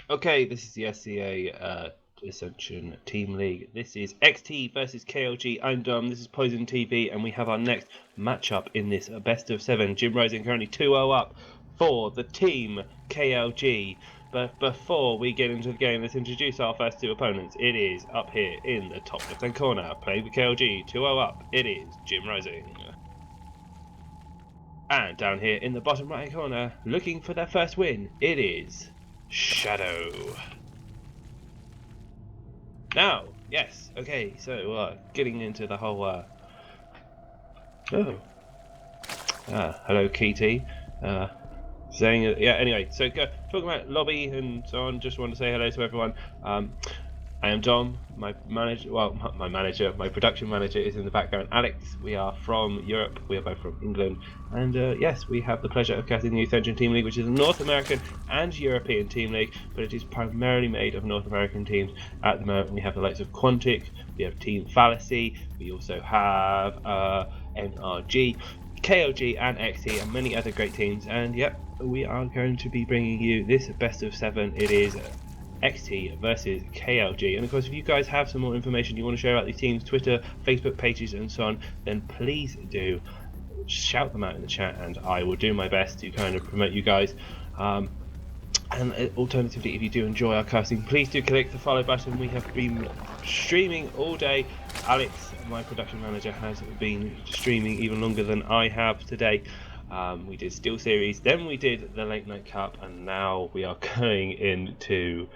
Okay, this is the SCA Ascension Team League. This is XT versus KLG. I'm Dom, this is Poison TV, and we have our next matchup in this best of 7. Jim Rising currently 2-0 up for the team KLG. But before we get into the game, let's introduce our first two opponents. It is up here in the top left-hand corner, playing for KLG, 2-0 up. It is Jim Rising. And down here in the bottom right-hand corner, looking for their first win, it is Shadow. Now, yes, okay, so getting into the whole hello Kitty. Saying yeah, anyway, so talking about lobby and so on, just want to say hello to everyone. I am Dom, my manager, my production manager is in the background, Alex. We are from Europe, we are both from England, and yes, we have the pleasure of casting the Ascension Team League, which is a North American and European team league, but it is primarily made of North American teams. At the moment we have the likes of Quantic, we have Team Fallacy, we also have NRG, KLG and XT and many other great teams, and yep, we are going to be bringing you this best of 7. It is XT versus KLG, and of course if you guys have some more information you want to share about these teams, Twitter, Facebook pages and so on, then please do shout them out in the chat and I will do my best to kind of promote you guys. And alternatively, if you do enjoy our casting, please do click the follow button. We have been streaming all day. Alex, my production manager, has been streaming even longer than I have today. We did Steel Series, then we did the Late Night Cup, and now we are going into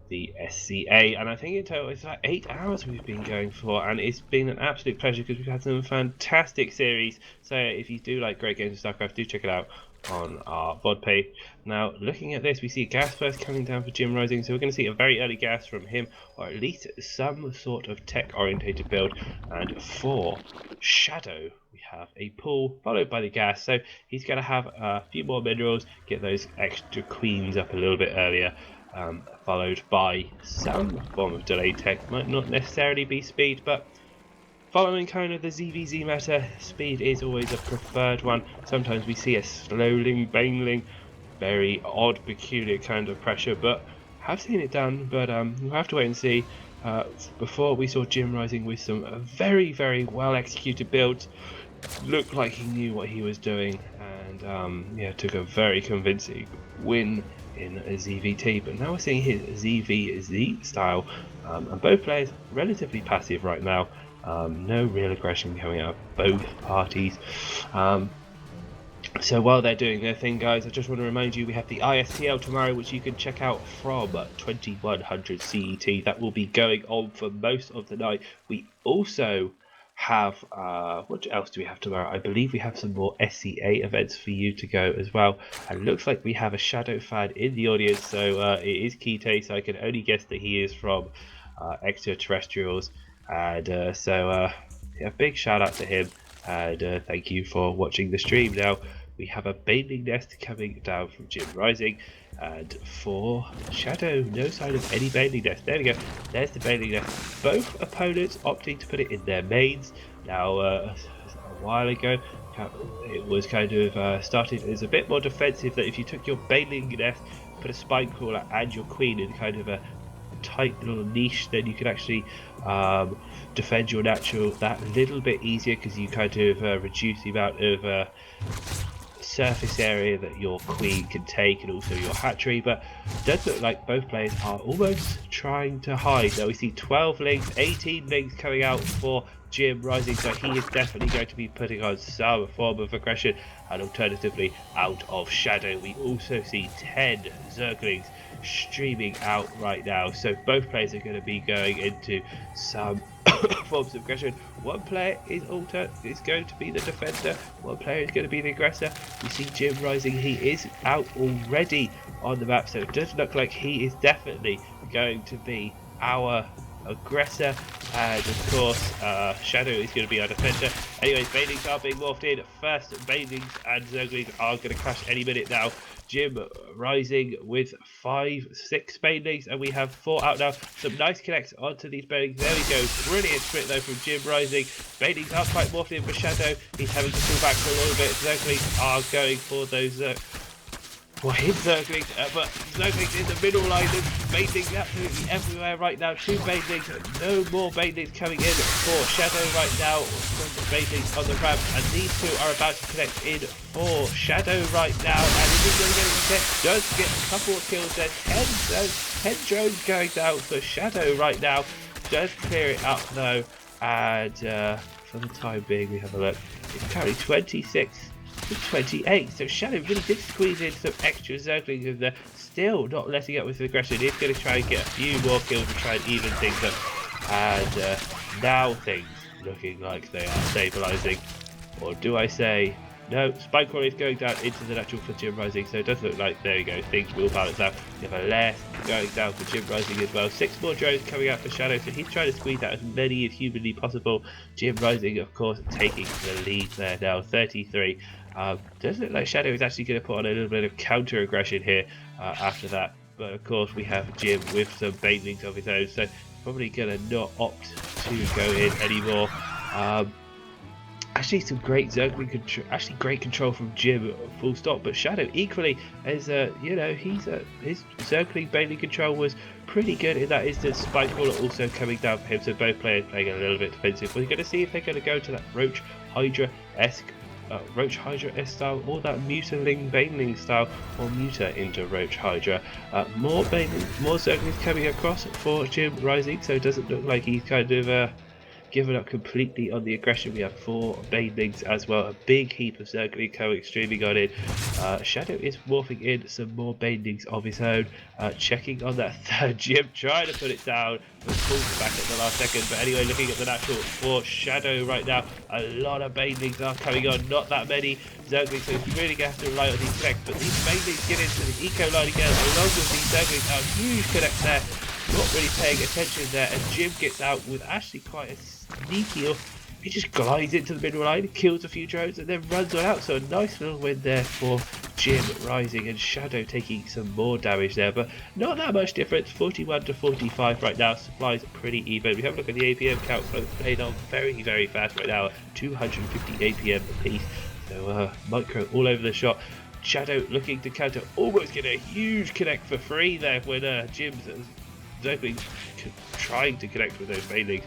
the SCA, and I think in total it's like 8 hours we've been going for, and it's been an absolute pleasure because we've had some fantastic series. So if you do like great games of Starcraft, do check it out on our VOD page. Now, looking at this, we see gas first coming down for Jim Rising, so we're going to see a very early gas from him, or at least some sort of tech orientated build. And for Shadow, we have a pull followed by the gas, so he's going to have a few more minerals, get those extra queens up a little bit earlier, followed by some form of delayed tech. Might not necessarily be speed, but following kind of the ZVZ meta, speed is always a preferred one. Sometimes we see a slowing, bangling, very odd, peculiar kind of pressure, but have seen it done. But we'll have to wait and see. Before we saw Jim Rising with some very, very well executed builds, looked like he knew what he was doing, and yeah, took a very convincing win in a ZVT. But now we're seeing his ZVZ style, and both players relatively passive right now. No real aggression coming out of both parties. So while they're doing their thing, guys, I just want to remind you we have the ISTL tomorrow, which you can check out from 2100 CET. That will be going on for most of the night. We also have what else do we have tomorrow? I believe we have some more SCA events for you to go as well, and it looks like we have a Shadow fan in the audience, so it is Kite, so I can only guess that he is from Extraterrestrials. And so yeah, big shout out to him, and thank you for watching the stream. Now we have a bathing nest coming down from Jim Rising, and for Shadow, no sign of any bathing nest. There we go, there's the bathing nest. Both opponents opting to put it in their mains. Now a while ago it was kind of started as a bit more defensive, that if you took your bathing nest, put a spine crawler and your queen in kind of a tight little niche, then you could actually defend your natural that little bit easier, because you kind of reduce the amount of surface area that your queen can take, and also your hatchery. But it does look like both players are almost trying to hide. Now we see 12 links, 18 links coming out for Jim Rising, so he is definitely going to be putting on some form of aggression. And alternatively, out of Shadow, we also see 10 Zerglings streaming out right now, so both players are going to be going into some forms of aggression. One player is going to be the defender, one player is going to be the aggressor. We see Jim Rising, he is out already on the map, so it does look like he is definitely going to be our aggressor, and of course Shadow is going to be our defender. Anyways, Banelings are being morphed in. First, Banelings and Zerglings are going to clash any minute now. Jim Rising with 5-6 Banelings, and we have 4 out now. Some nice connects onto these Banelings. There we go. Brilliant split though from Jim Rising. Banelings are quite morphed in for Shadow. He's having to pull back for a little bit. Zerglings are going for those Well, his Zerglings, but Zerglings in the middle line, there's Banelings absolutely everywhere right now. 2 Banelings, no more Banelings coming in for Shadow right now. From the Banelings on the ramp, and these 2 are about to connect in for Shadow right now. And if he's going to get a connect, does get a couple of kills there. 10 drones going down for Shadow right now. Does clear it up though, and for the time being, we have a look. It's currently 26 to 28, so Shadow really did squeeze in some extra Zerglings in there, still not letting up with his aggression. He's going to try and get a few more kills and try and even things up, and now things looking like they are stabilising, or do I say no? Spike Crawler is going down into the natural for Jim Rising, so it does look like, there you go, things will balance out. We have a less going down for Jim Rising as well. 6 more drones coming out for Shadow, so he's trying to squeeze out as many as humanly possible. Jim Rising, of course, taking the lead there now, 33. Does look like Shadow is actually going to put on a little bit of counter aggression here after that, but of course we have Jim with some Banelings of his own, so probably going to not opt to go in anymore. Actually, some great Zergling control. Actually, great control from Jim, full stop. But Shadow equally, as you know, his Zergling Baneling control was pretty good in that instance. Spike Crawler also coming down for him, so both players playing a little bit defensive. We're going to see if they're going to go to that Roach Hydra-esque style, or that Mutaling Baneling style, or Muta into Roach Hydra. More Zerglings coming across for Jim Rising, so it doesn't look like he's kind of given up completely on the aggression. We have 4 Banelings as well, a big heap of Zergling coming streaming on in. Shadow is morphing in some more Banelings of his own, checking on that 3rd Jim, trying to put it down, but pulls back at the last second. But anyway, looking at the natural for Shadow right now, a lot of Banelings are coming on, not that many Zerglings, so he's really going to have to rely on these connects. But these Banelings get into the eco line again, along with these Zerglings. Huge connects there, not really paying attention there, and Jim gets out with actually quite a sneaky, he just glides into the middle line, kills a few drones, and then runs on out. So a nice little win there for Jim Rising, and Shadow taking some more damage there, but not that much difference. 41 to 45 right now. Supplies pretty even. We have a look at the APM count, playing on very, very fast right now, 250 APM apiece. So micro all over the shot. Shadow looking to counter, almost get a huge connect for free there when Jim's Zergling trying to connect with those Banelings.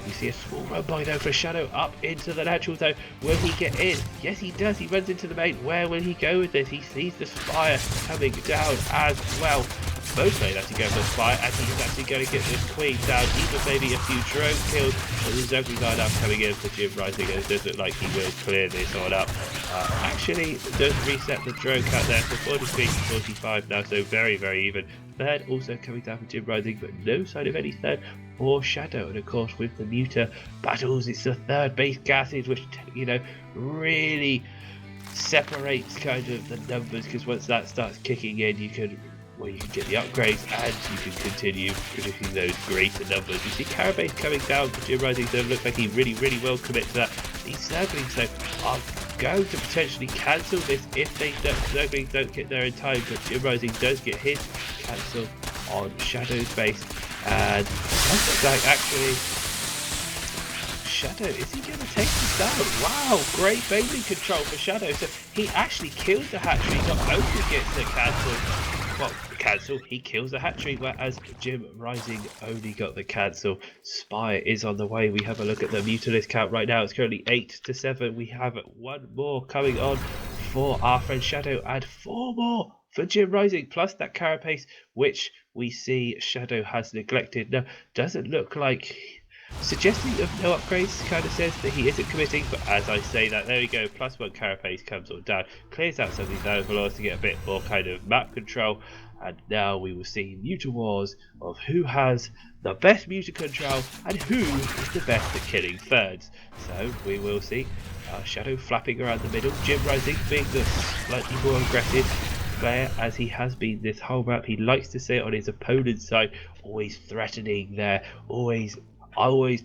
We see a small run by though for Shadow up into the natural though. Will he get in? Yes, he does. He runs into the main. Where will he go with this? He sees the Spire coming down as well. Both players actually go for the Spire, and he's actually going to get this Queen down, even maybe a few drone kills. But the Zerglings are now coming in for Jim Rising, and it does look like he will clear this one up. Actually, does reset the drone count there for 43 to 45 now, so very, very even. 3rd also coming down for Jim Rising, but no sign of any 3rd or Shadow. And of course, with the Muta battles, it's the 3rd base gases, which, you know, really separates kind of the numbers, because once that starts kicking in, you can get the upgrades and you can continue producing those greater numbers. You see Carabase coming down for Jim Rising, so it looks like he really, really will commit to that. These Zerglings though are going to potentially cancel this if they Zerglings don't get there in time, but Jim Rising does get his cancel on Shadow's base, and it looks like actually Shadow, is he going to take this down? Wow, great Baneling control for Shadow, so he actually kills the hatchery, not only gets the cancel, he kills the hatchery, whereas Jim Rising only got the cancel. Spire is on the way. We have a look at the Mutalist count right now. It's currently 8 to 7. We have 1 more coming on for our friend Shadow, and 4 more for Jim Rising, plus that carapace, which we see Shadow has neglected. Now, doesn't look like suggesting of no upgrades, kind of says that he isn't committing, but as I say that, there we go, +1 carapace comes on down, clears out some of these overlords to get a bit more kind of map control, and now we will see Muta Wars of who has the best Muta control and who is the best at killing 3rds. So we will see Shadow flapping around the middle, Jim Rising being the slightly more aggressive player as he has been this whole map. He likes to sit on his opponent's side, always threatening there, always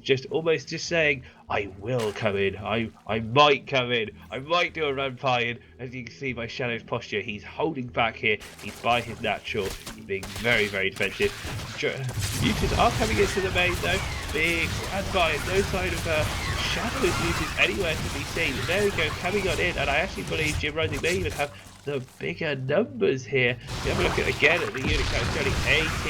just almost just saying, I will come in, I might come in, I might do a run by, and as you can see by Shadow's posture, he's holding back here, he's by his natural, he's being very, very defensive. Mutants are coming into the main though, big run by, and no sign of Shadow's mutants anywhere to be seen. There we go, coming on in, and I actually believe Jim Rising may even have the bigger numbers here. We have a look again at the unit count. It's only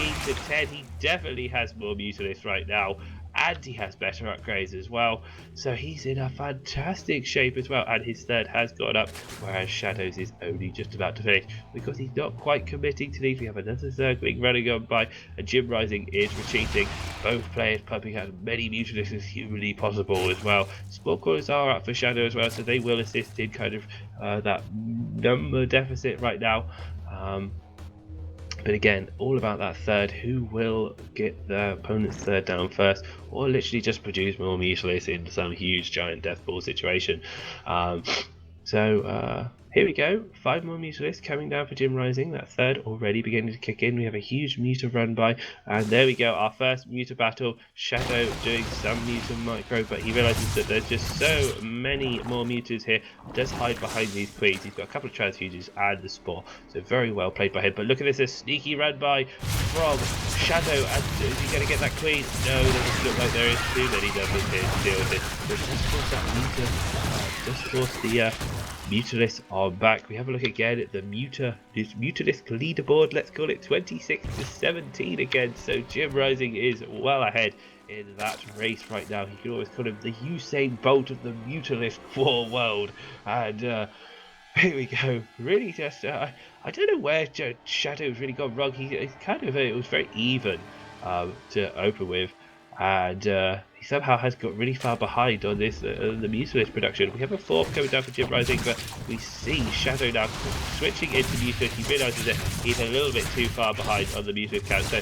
18 to 10. He definitely has more Mutalisks right now, and he has better upgrades as well. So he's in a fantastic shape as well, and his third has gone up, whereas Shadows is only just about to finish because he's not quite committing to these. We have another Zergling running on by, and Jim Rising is retreating. Both players pumping out as many Mutalisks as humanly possible as well. Spore Crawlers are up for Shadow as well, so they will assist in kind of that number deficit right now. But again, all about that third. Who will get the opponent's third down first, or literally just produce more Mutalisks in some huge giant death ball situation? Here we go. 5 more Mutalisks coming down for Jim Rising. That third already beginning to kick in. We have a huge Muta run by, and there we go. Our first Muta battle. Shadow doing some Muta micro, but he realizes that there's just so many more Mutas here. Does hide behind these queens. He's got a couple of transfuges and the spore, so very well played by him. But look at this, a sneaky run by from Shadow. And is he going to get that queen? No, it doesn't look like there is too many numbers here to deal with it. But just force that Muta, just force the Mutalisks are back. We have a look again at the Mutalisk leaderboard. Let's call it 26 to 17 again. So Jim Rising is well ahead in that race right now. He can always call him the Usain Bolt of the Mutalisk war world. And here we go. Really just, I don't know where Shadow's really gone wrong. He's kind of, it was very even to open with. And he somehow has got really far behind on this the Mutalisk production. We have a fourth coming down for Jim Rising, but we see Shadow now switching into Mutalisk. He realises that he's a little bit too far behind on the Mutalisk count. So